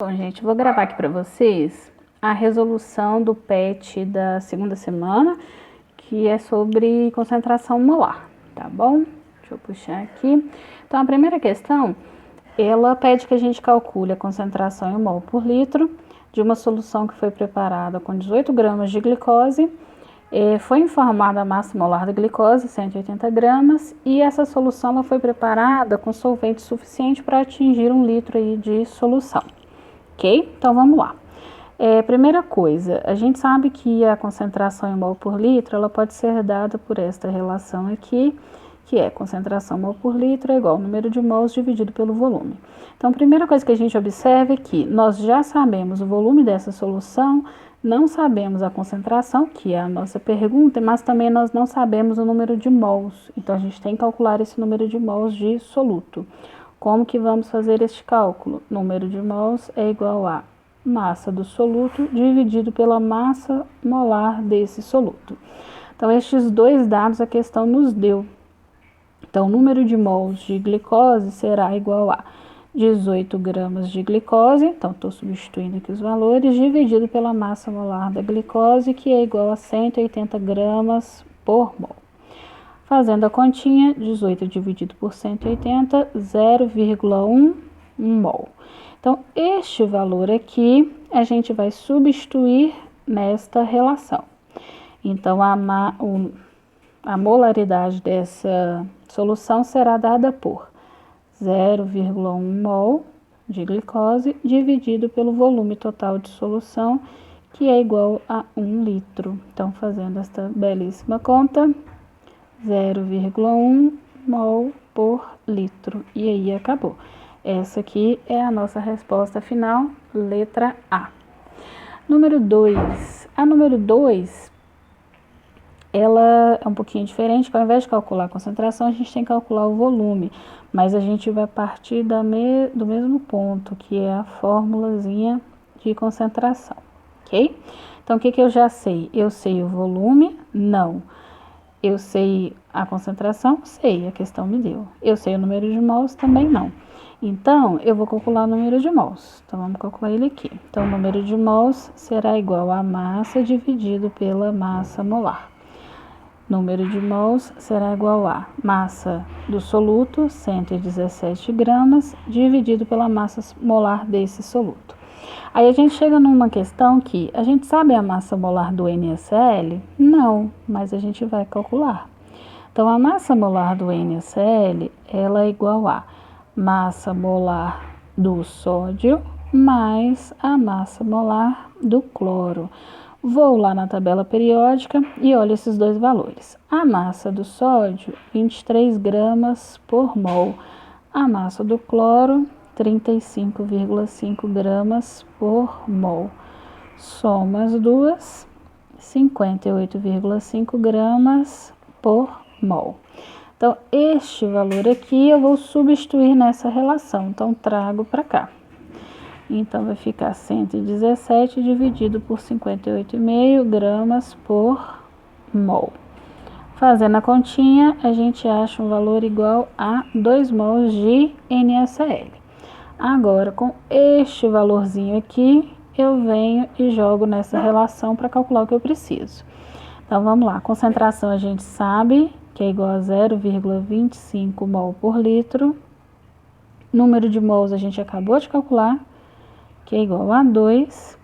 Bom, gente, vou gravar aqui para vocês a resolução do PET da segunda semana, que é sobre concentração molar, tá bom? Deixa eu puxar aqui. Então, a primeira questão, ela pede que a gente calcule a concentração em mol por litro de uma solução que foi preparada com 18 gramas de glicose. Foi informada a massa molar da glicose, 180 gramas, e essa solução ela foi preparada com solvente suficiente para atingir 1 litro aí de solução. Ok? Então vamos lá. Primeira coisa, a gente sabe que a concentração em mol por litro ela pode ser dada por esta relação aqui, que é concentração mol por litro é igual ao número de mols dividido pelo volume. Então, a primeira coisa que a gente observa é que nós já sabemos o volume dessa solução, não sabemos a concentração, que é a nossa pergunta, mas também nós não sabemos o número de mols. Então, a gente tem que calcular esse número de mols de soluto. Como que vamos fazer este cálculo? Número de mols é igual a massa do soluto dividido pela massa molar desse soluto. Então, estes dois dados a questão nos deu. Então, o número de mols de glicose será igual a 18 gramas de glicose, então estou substituindo aqui os valores, dividido pela massa molar da glicose, que é igual a 180 gramas por mol. Fazendo a continha, 18 dividido por 180, 0,1 mol. Então, este valor aqui, a gente vai substituir nesta relação. Então, a molaridade dessa solução será dada por 0,1 mol de glicose dividido pelo volume total de solução, que é igual a 1 litro. Então, fazendo esta belíssima conta, 0,1 mol por litro. E aí acabou. Essa aqui é a nossa resposta final, letra A. Número 2. A número 2, ela é um pouquinho diferente, porque ao invés de calcular a concentração, a gente tem que calcular o volume. Mas a gente vai partir do mesmo ponto, que é a formulazinha de concentração, ok? Então, o que eu já sei? Eu sei o volume? Não. Eu sei a concentração? Sei, a questão me deu. Eu sei o número de mols? Também não. Então, eu vou calcular o número de mols. Então, vamos calcular ele aqui. Então, o número de mols será igual a massa dividido pela massa molar. Número de mols será igual a massa do soluto, 117 gramas, dividido pela massa molar desse soluto. Aí a gente chega numa questão que a gente sabe a massa molar do NaCl? Não, mas a gente vai calcular. Então, a massa molar do NaCl, ela é igual a massa molar do sódio mais a massa molar do cloro. Vou lá na tabela periódica e olho esses dois valores. A massa do sódio, 23 gramas por mol. A massa do cloro, 35,5 gramas por mol. Soma as duas, 58,5 gramas por mol. Então, este valor aqui eu vou substituir nessa relação, então trago para cá. Então, vai ficar 117 dividido por 58,5 gramas por mol. Fazendo a continha, a gente acha um valor igual a 2 mols de NaCl. Agora, com este valorzinho aqui, eu venho e jogo nessa relação para calcular o que eu preciso. Então, vamos lá. A concentração a gente sabe que é igual a 0,25 mol por litro. Número de mols a gente acabou de calcular, que é igual a 2,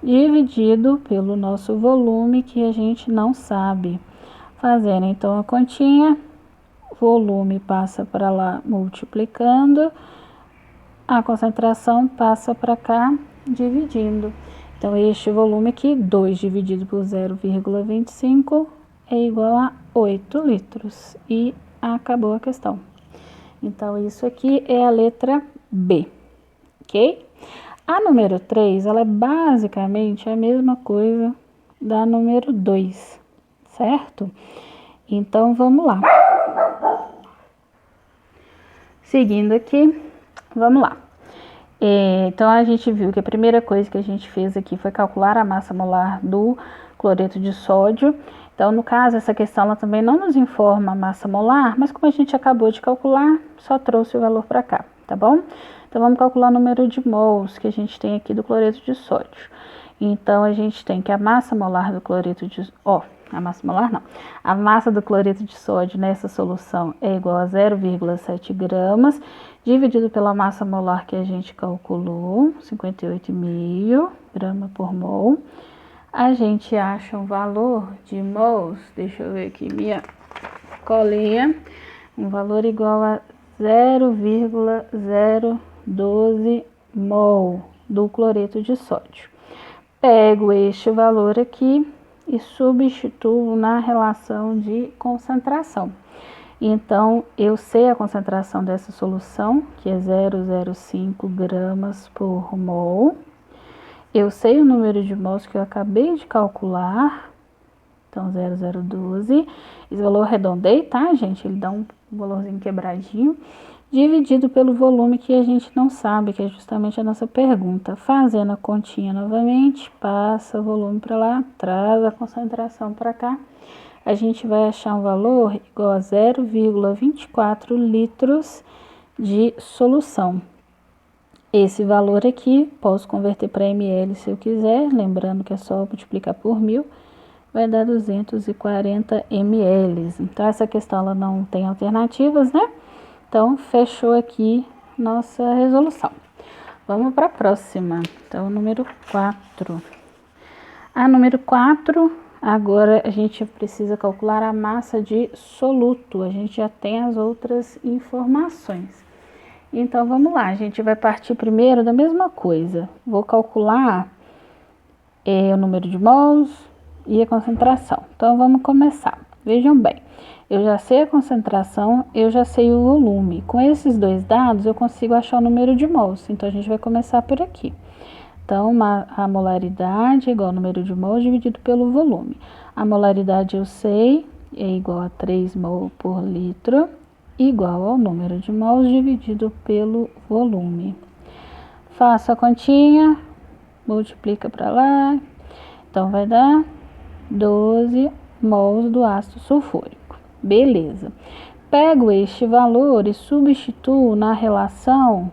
dividido pelo nosso volume, que a gente não sabe. Fazendo, então, a continha, volume passa para lá multiplicando, a concentração passa para cá dividindo. Então, este volume aqui, 2 dividido por 0,25, é igual a 8 litros. E acabou a questão. Então, isso aqui é a letra B, ok? A número 3, ela é basicamente a mesma coisa da número 2, certo? Então, vamos lá. Seguindo aqui, vamos lá. Então, a gente viu que a primeira coisa que a gente fez aqui foi calcular a massa molar do cloreto de sódio. Então, no caso, essa questão ela também não nos informa a massa molar, mas como a gente acabou de calcular, só trouxe o valor para cá, tá bom? Então, vamos calcular o número de mols que a gente tem aqui do cloreto de sódio. Então, a gente tem que a massa molar do cloreto de... a massa molar não. A massa do cloreto de sódio nessa solução é igual a 0,7 gramas, dividido pela massa molar que a gente calculou, 58,5 gramas por mol. A gente acha um valor de mols, deixa eu ver aqui minha colinha, um valor igual a 0,012 mol do cloreto de sódio. Pego este valor aqui e substituo na relação de concentração. Então, eu sei a concentração dessa solução, que é 0,05 gramas por mol. Eu sei o número de mols que eu acabei de calcular, então 0,012. Esse valor arredondei, tá, gente? Ele dá um valorzinho quebradinho, dividido pelo volume que a gente não sabe, que é justamente a nossa pergunta. Fazendo a continha novamente, passa o volume para lá, traz a concentração para cá. A gente vai achar um valor igual a 0,24 litros de solução. Esse valor aqui, posso converter para ml se eu quiser, lembrando que é só multiplicar por 1000, vai dar 240 ml. Então, essa questão ela não tem alternativas, né? Então, fechou aqui nossa resolução. Vamos para a próxima. Então, número 4. A número 4, agora a gente precisa calcular a massa de soluto. A gente já tem as outras informações. Então, vamos lá. A gente vai partir primeiro da mesma coisa. Vou calcular o número de mols e a concentração. Então, vamos começar. Vejam bem. Eu já sei a concentração, eu já sei o volume. Com esses dois dados, eu consigo achar o número de mols. Então, a gente vai começar por aqui. Então, a molaridade é igual ao número de mols dividido pelo volume. A molaridade eu sei, é igual a 3 mol por litro, igual ao número de mols dividido pelo volume. Faço a continha, multiplica para lá. Então, vai dar 12 mols do ácido sulfúrico. Beleza. Pego este valor e substituo na relação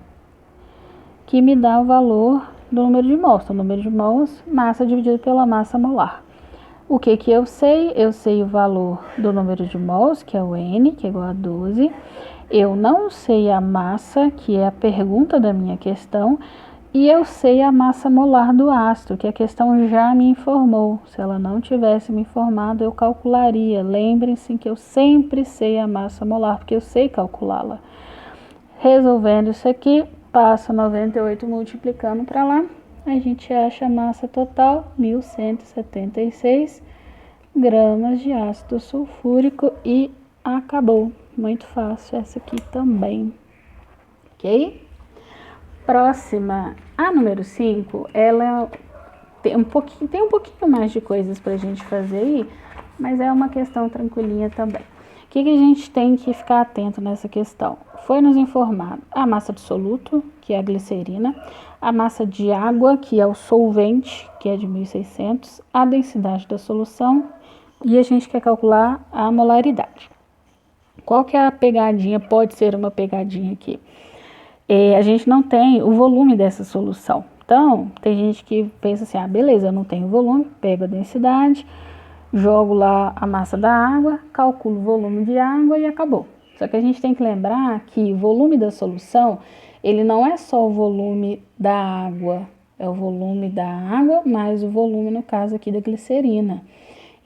que me dá o valor do número de mols. Então, o número de mols, massa dividido pela massa molar. O que que eu sei? Eu sei o valor do número de mols, que é o N, que é igual a 12. Eu não sei a massa, que é a pergunta da minha questão. E eu sei a massa molar do ácido, que a questão já me informou. Se ela não tivesse me informado, eu calcularia. Lembrem-se que eu sempre sei a massa molar, porque eu sei calculá-la. Resolvendo isso aqui, passo 98 multiplicando para lá, a gente acha a massa total, 1.176 gramas de ácido sulfúrico e acabou. Muito fácil essa aqui também, ok? Próxima, a número 5, ela tem um pouquinho mais de coisas para a gente fazer aí, mas é uma questão tranquilinha também. O que a gente tem que ficar atento nessa questão? Foi nos informado a massa de soluto, que é a glicerina, a massa de água, que é o solvente, que é de 1.600, a densidade da solução, e a gente quer calcular a molaridade. Qual que é a pegadinha? Pode ser uma pegadinha aqui. A gente não tem o volume dessa solução. Então, tem gente que pensa assim, beleza, eu não tenho volume, pego a densidade, jogo lá a massa da água, calculo o volume de água e acabou. Só que a gente tem que lembrar que o volume da solução, ele não é só o volume da água, é o volume da água mais o volume, no caso aqui, da glicerina.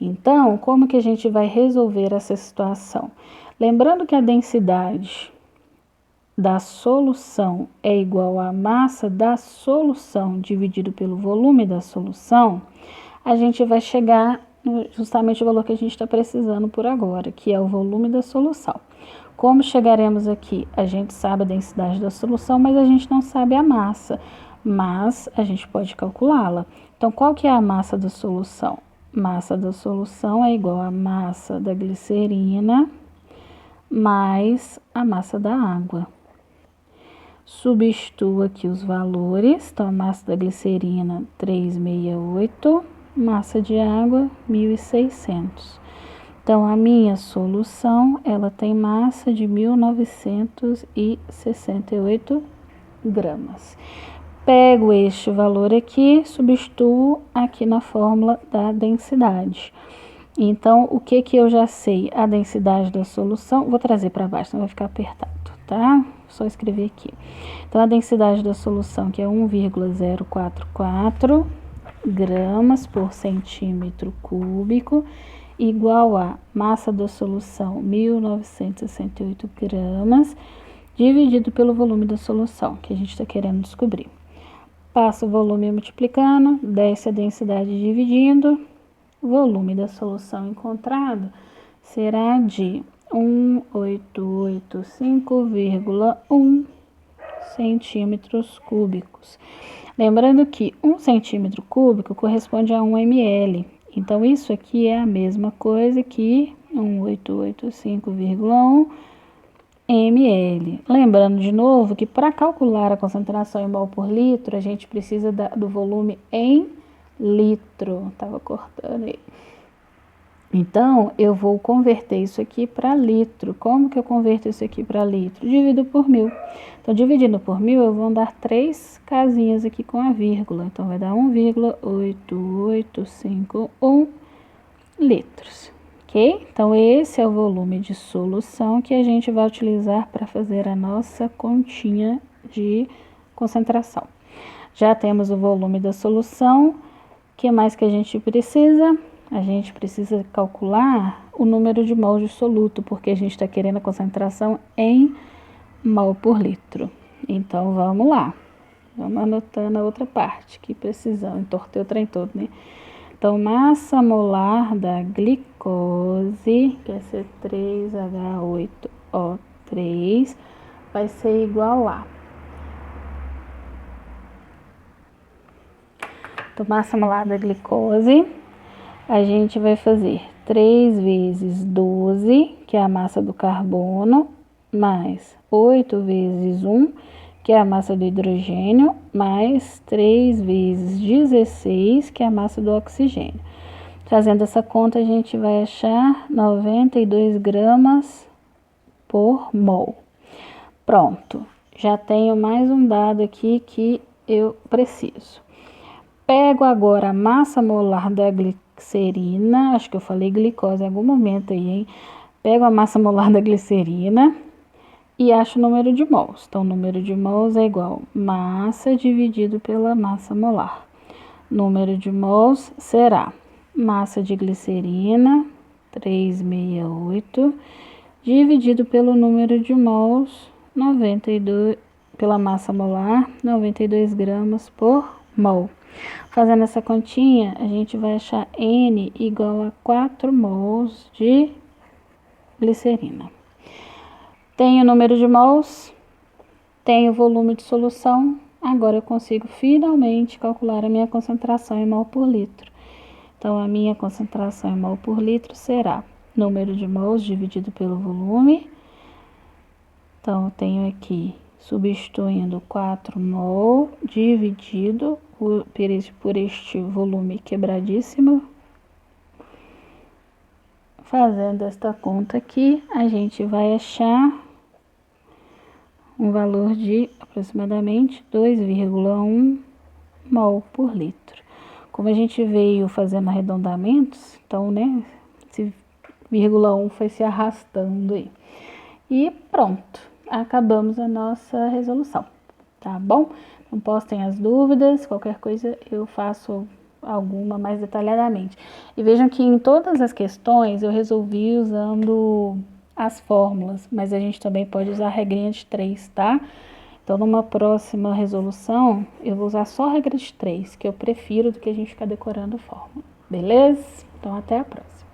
Então, como que a gente vai resolver essa situação? Lembrando que a densidade da solução é igual à massa da solução dividido pelo volume da solução, a gente vai chegar justamente o valor que a gente está precisando por agora, que é o volume da solução. Como chegaremos aqui? A gente sabe a densidade da solução, mas a gente não sabe a massa, mas a gente pode calculá-la. Então, qual que é a massa da solução? Massa da solução é igual à massa da glicerina mais a massa da água. Substituo aqui os valores, então a massa da glicerina 368, massa de água 1.600. Então a minha solução, ela tem massa de 1.968 gramas. Pego este valor aqui, substituo aqui na fórmula da densidade. Então, o que eu já sei? A densidade da solução, vou trazer para baixo, senão vai ficar apertado, tá? Só escrever aqui. Então, a densidade da solução, que é 1,044 gramas por centímetro cúbico, igual a massa da solução, 1.968 gramas, dividido pelo volume da solução, que a gente está querendo descobrir. Passa o volume multiplicando, desce a densidade dividindo, o volume da solução encontrado será de 1885,1 centímetros cúbicos. Lembrando que 1 centímetro cúbico corresponde a 1 ml. Então, isso aqui é a mesma coisa que 1885,1 ml. Lembrando de novo que para calcular a concentração em mol por litro, a gente precisa do volume em litro. Tava cortando aí. Então, eu vou converter isso aqui para litro. Como que eu converto isso aqui para litro? Divido por 1000. Então, dividindo por 1000, eu vou dar 3 casinhas aqui com a vírgula. Então, vai dar 1,8851 litros. Ok? Então, esse é o volume de solução que a gente vai utilizar para fazer a nossa continha de concentração. Já temos o volume da solução. O que mais que a gente precisa? A gente precisa calcular o número de mols de soluto, porque a gente está querendo a concentração em mol por litro. Então, vamos lá. Vamos anotando a outra parte que precisamos. Entortei o trem todo, né? Então, massa molar da glicose, que é C3H8O3, vai ser igual a... Então, massa molar da glicose, a gente vai fazer 3 vezes 12, que é a massa do carbono, mais 8 vezes 1, que é a massa do hidrogênio, mais 3 vezes 16, que é a massa do oxigênio. Fazendo essa conta, a gente vai achar 92 gramas por mol. Pronto, já tenho mais um dado aqui que eu preciso. Pego agora a massa molar da glicerina, acho que eu falei glicose em algum momento aí, hein? Pego a massa molar da glicerina e acho o número de mols. Então, o número de mols é igual a massa dividido pela massa molar. Número de mols será massa de glicerina, 368, dividido pelo número de mols, 92, pela massa molar, 92 gramas por mol. Fazendo essa continha, a gente vai achar N igual a 4 mols de glicerina. Tenho o número de mols, tenho o volume de solução, agora eu consigo finalmente calcular a minha concentração em mol por litro. Então, a minha concentração em mol por litro será número de mols dividido pelo volume. Então, eu tenho aqui, substituindo 4 mol dividido por este volume quebradíssimo. Fazendo esta conta aqui, a gente vai achar um valor de aproximadamente 2,1 mol por litro. Como a gente veio fazendo arredondamentos, então, né, esse 0,1 foi se arrastando aí. E pronto, acabamos a nossa resolução, tá bom? Não postem as dúvidas, qualquer coisa eu faço alguma mais detalhadamente. E vejam que em todas as questões eu resolvi usando as fórmulas, mas a gente também pode usar a regrinha de 3, tá? Então, numa próxima resolução, eu vou usar só a regra de 3, que eu prefiro do que a gente ficar decorando fórmula, beleza? Então, até a próxima.